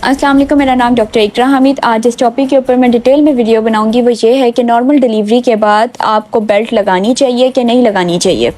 अस्सलाम वालेकुम, मेरा नाम डॉक्टर इकरा हमीद। आज इस टॉपिक के ऊपर मैं डिटेल में वीडियो बनाऊंगी। वो ये है कि नॉर्मल डिलीवरी के बाद आपको बेल्ट लगानी चाहिए कि नहीं लगानी चाहिए।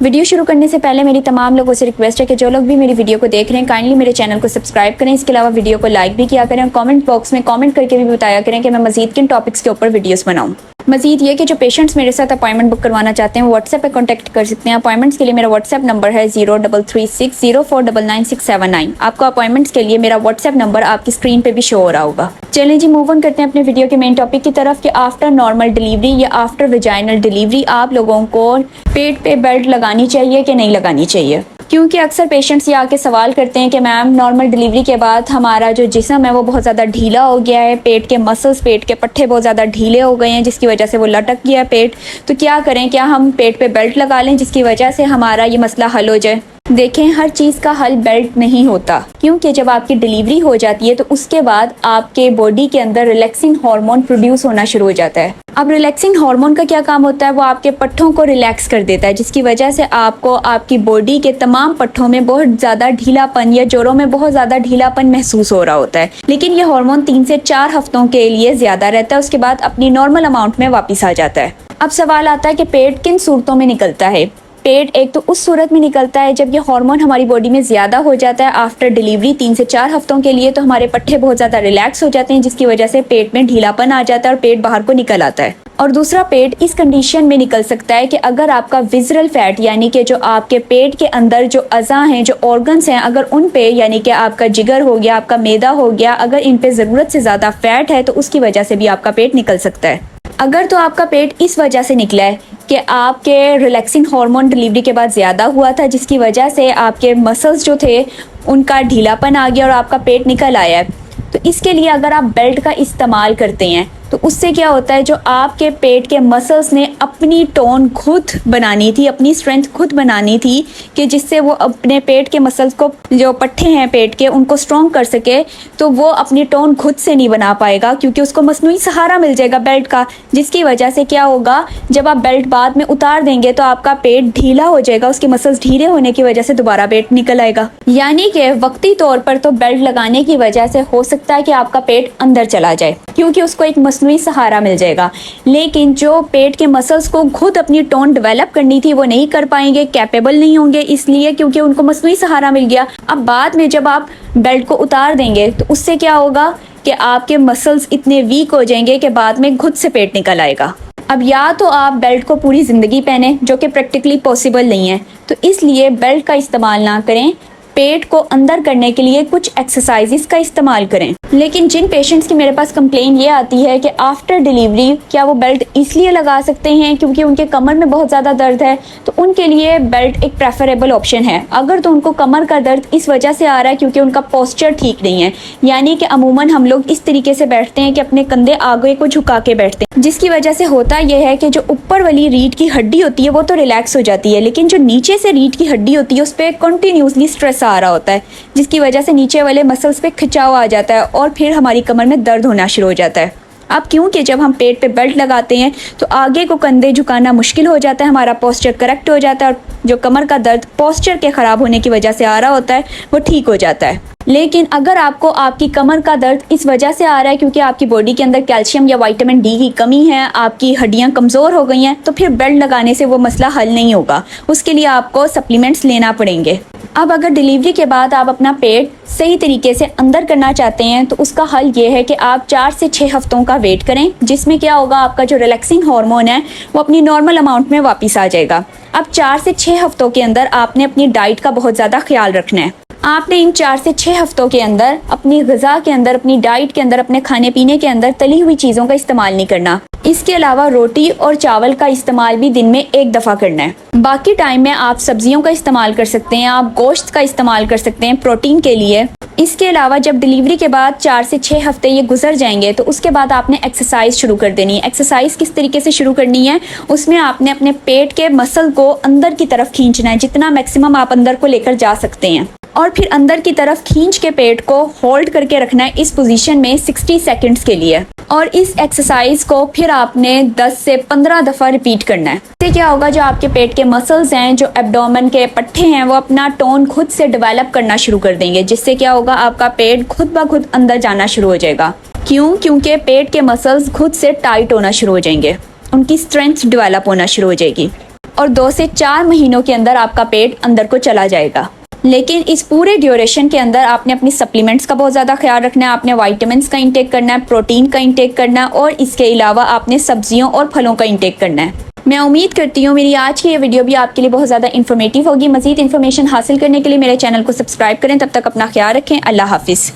वीडियो शुरू करने से पहले मेरी तमाम लोगों से रिक्वेस्ट है कि जो लोग भी मेरी वीडियो को देख रहे हैं काइंडली मेरे चैनल को सब्सक्राइब करें। इसके अलावा वीडियो को लाइक भी किया करें और कमेंट बॉक्स में कमेंट करके भी बताया करें कि मैं मजीद किन टॉपिक्स के ऊपर वीडियोस बनाऊं। मजीद ये कि जो पेशेंट्स मेरे साथ अपॉइंटमेंट बुक करवाना चाहते हैं वो व्हाट्सएप पे कॉन्टैक्ट कर सकते हैं। अपॉइंटमेंट्स के लिए मेरा व्हाट्सएप नंबर है 033604999679। आपको अपॉइंटमेंट्स के लिए मेरा व्हाट्सएप नंबर आपकी स्क्रीन पे भी शो हो रहा होगा। चलें जी, मूव ऑन करते हैं अपने वीडियो के मेन टॉपिक की तरफ कि आफ्टर नॉर्मल डिलीवरी या आफ्टर वेजाइनल डिलीवरी आप लोगों को पेट पे बेल्ट लगानी चाहिए कि नहीं लगानी चाहिए। क्योंकि अक्सर पेशेंट्स ये आके सवाल करते हैं कि मैम नॉर्मल डिलीवरी के बाद हमारा जो जिस्म है वो बहुत ज़्यादा ढीला हो गया है, पेट के मसल्स, पेट के पट्टे बहुत ज़्यादा ढीले हो गए हैं जिसकी वजह से वो लटक गया है पेट। तो क्या करें, क्या हम पेट पे बेल्ट लगा लें जिसकी वजह से हमारा ये मसला हल हो जाए? देखें, हर चीज़ का हल बेल्ट नहीं होता, क्योंकि जब आपकी डिलीवरी हो जाती है तो उसके बाद आपके बॉडी के अंदर रिलैक्सिंग हार्मोन प्रोड्यूस होना शुरू हो जाता है। अब रिलैक्सिंग हार्मोन का क्या काम होता है? वो आपके पट्ठों को रिलैक्स कर देता है जिसकी वजह से आपको आपकी बॉडी के तमाम पट्ठों में बहुत ज़्यादा ढीलापन या जोड़ों में बहुत ज़्यादा ढीलापन महसूस हो रहा होता है। लेकिन ये हार्मोन 3 से 4 हफ्तों के लिए ज़्यादा रहता है, उसके बाद अपनी नॉर्मल अमाउंट में वापस आ जाता है। अब सवाल आता है कि पेट किन सूरतों में निकलता है? पेट एक तो उस सूरत में निकलता है जब ये हार्मोन हमारी बॉडी में ज़्यादा हो जाता है आफ्टर डिलीवरी 3 से 4 हफ्तों के लिए, तो हमारे पट्टे बहुत ज़्यादा रिलैक्स हो जाते हैं जिसकी वजह से पेट में ढीलापन आ जाता है और पेट बाहर को निकल आता है। और दूसरा, पेट इस कंडीशन में निकल सकता है कि अगर आपका विजरल फैट यानी कि जो आपके पेट के अंदर जो अज़ा हैं, जो ऑर्गन्स हैं, अगर उन पे यानी कि आपका जिगर हो गया, आपका मैदा हो गया, अगर इन पे ज़रूरत से ज़्यादा फैट है तो उसकी वजह से भी आपका पेट निकल सकता है। अगर तो आपका पेट इस वजह से निकला है कि आपके रिलैक्सिंग हार्मोन डिलीवरी के बाद ज़्यादा हुआ था जिसकी वजह से आपके मसल्स जो थे उनका ढीलापन आ गया और आपका पेट निकल आया है, तो इसके लिए अगर आप बेल्ट का इस्तेमाल करते हैं तो उससे क्या होता है, जो आपके पेट के मसल्स ने अपनी टोन खुद बनानी थी, अपनी स्ट्रेंथ खुद बनानी थी कि जिससे वो अपने पेट के मसल्स को, जो पट्टे हैं पेट के, उनको स्ट्रॉन्ग कर सके, तो वो अपनी टोन खुद से नहीं बना पाएगा क्योंकि उसको मसनूई सहारा मिल जाएगा बेल्ट का। जिसकी वजह से क्या होगा, जब आप बेल्ट बाद में उतार देंगे तो आपका पेट ढीला हो जाएगा, उसके मसल्स ढीले होने की वजह से दोबारा पेट निकल आएगा। यानी कि वक्ती तौर पर तो बेल्ट लगाने की वजह से हो सकता है कि आपका पेट अंदर चला जाए क्योंकि उसको एक मसनूई सहारा मिल जाएगा, लेकिन जो पेट के मसल्स को खुद अपनी टोन डेवलप करनी थी वो नहीं कर पाएंगे, कैपेबल नहीं होंगे, इसलिए क्योंकि उनको मसनूई सहारा मिल गया। अब बाद में जब आप बेल्ट को उतार देंगे तो उससे क्या होगा कि आपके मसल्स इतने वीक हो जाएंगे कि बाद में खुद से पेट निकल आएगा। अब या तो आप बेल्ट को पूरी ज़िंदगी पहने जो कि प्रैक्टिकली पॉसिबल नहीं है, तो इसलिए बेल्ट का इस्तेमाल ना करें, पेट को अंदर करने के लिए कुछ एक्सरसाइजेस का इस्तेमाल करें। लेकिन जिन पेशेंट्स की मेरे पास कंप्लेन ये आती है कि आफ्टर डिलीवरी क्या वो बेल्ट इसलिए लगा सकते हैं क्योंकि उनके कमर में बहुत ज़्यादा दर्द है, तो उनके लिए बेल्ट एक प्रेफरेबल ऑप्शन है। अगर तो उनको कमर का दर्द इस वजह से आ रहा है क्योंकि उनका पोस्चर ठीक नहीं है, यानी कि अमूमन हम लोग इस तरीके से बैठते हैं कि अपने कंधे आगे को झुका के बैठते हैं, जिसकी वजह से होता यह है कि जो ऊपर वाली रीढ़ की हड्डी होती है वो तो रिलैक्स हो जाती है, लेकिन जो नीचे से रीढ़ की हड्डी होती है उस पर कंटिन्यूसली स्ट्रेस आ रहा होता है जिसकी वजह से नीचे वाले मसल्स पे खिंचाव आ जाता है और फिर हमारी कमर में दर्द होना शुरू हो जाता है। अब क्योंकि जब हम पेट पे बेल्ट लगाते हैं तो आगे को कंधे झुकाना मुश्किल हो जाता है, हमारा पोस्चर करेक्ट हो जाता है और जो कमर का दर्द पोस्चर के ख़राब होने की वजह से आ रहा होता है वो ठीक हो जाता है। लेकिन अगर आपको आपकी कमर का दर्द इस वजह से आ रहा है क्योंकि आपकी बॉडी के अंदर कैल्शियम या विटामिन डी की कमी है, आपकी हड्डियां कमज़ोर हो गई हैं, तो फिर बेल्ट लगाने से वो मसला हल नहीं होगा, उसके लिए आपको सप्लीमेंट्स लेना पड़ेंगे। अब अगर डिलीवरी के बाद आप अपना पेट सही तरीके से अंदर करना चाहते हैं तो उसका हल ये है कि आप 4 से 6 हफ्तों का वेट करें, जिसमें क्या होगा, आपका जो रिलैक्सिंग हार्मोन है वो अपनी नॉर्मल अमाउंट में वापस आ जाएगा। अब 4 से 6 हफ्तों के अंदर आपने अपनी डाइट का बहुत ज़्यादा ख्याल रखना है। आपने इन 4 से 6 हफ्तों के अंदर अपनी ग़िज़ा के अंदर, अपनी डाइट के अंदर, अपने खाने पीने के अंदर तली हुई चीज़ों का इस्तेमाल नहीं करना। इसके अलावा रोटी और चावल का इस्तेमाल भी दिन में 1 दफ़ा करना है। बाकी टाइम में आप सब्जियों का इस्तेमाल कर सकते हैं, आप गोश्त का इस्तेमाल कर सकते हैं प्रोटीन के लिए। इसके अलावा जब डिलीवरी के बाद 4 से 6 हफ्ते ये गुजर जाएंगे तो उसके बाद आपने एक्सरसाइज शुरू कर देनी है। एक्सरसाइज किस तरीके से शुरू करनी है, उसमें आपने अपने पेट के मसल को अंदर की तरफ खींचना है, जितना मैक्सिमम आप अंदर को लेकर जा सकते हैं। और फिर अंदर की तरफ खींच के पेट को होल्ड करके रखना है इस पोजीशन में 60 सेकंड्स के लिए। और इस एक्सरसाइज को फिर आपने 10 से 15 दफ़ा रिपीट करना है। इससे क्या होगा, जो आपके पेट के मसल्स हैं, जो एब्डोमेन के पट्टे हैं, वो अपना टोन खुद से डेवलप करना शुरू कर देंगे, जिससे क्या होगा, आपका पेट खुद ब खुद अंदर जाना शुरू हो जाएगा। क्यों? क्योंकि पेट के मसल्स खुद से टाइट होना शुरू हो जाएंगे, उनकी स्ट्रेंथ डेवलप होना शुरू हो जाएगी और 2 से 4 महीनों के अंदर आपका पेट अंदर को चला जाएगा। लेकिन इस पूरे ड्यूरेशन के अंदर आपने अपनी सप्लीमेंट्स का बहुत ज़्यादा ख्याल रखना है, आपने वाइटामिन्स का इंटेक करना है, प्रोटीन का इंटेक करना है और इसके अलावा आपने सब्जियों और फलों का इंटेक करना है। मैं उम्मीद करती हूँ मेरी आज की ये वीडियो भी आपके लिए बहुत ज़्यादा इन्फॉर्मेटिव होगी। मज़ीद इन्फॉर्मेशन हासिल करने के लिए मेरे चैनल को सब्सक्राइब करें। तब तक अपना ख्याल रखें। अल्लाह हाफिज़।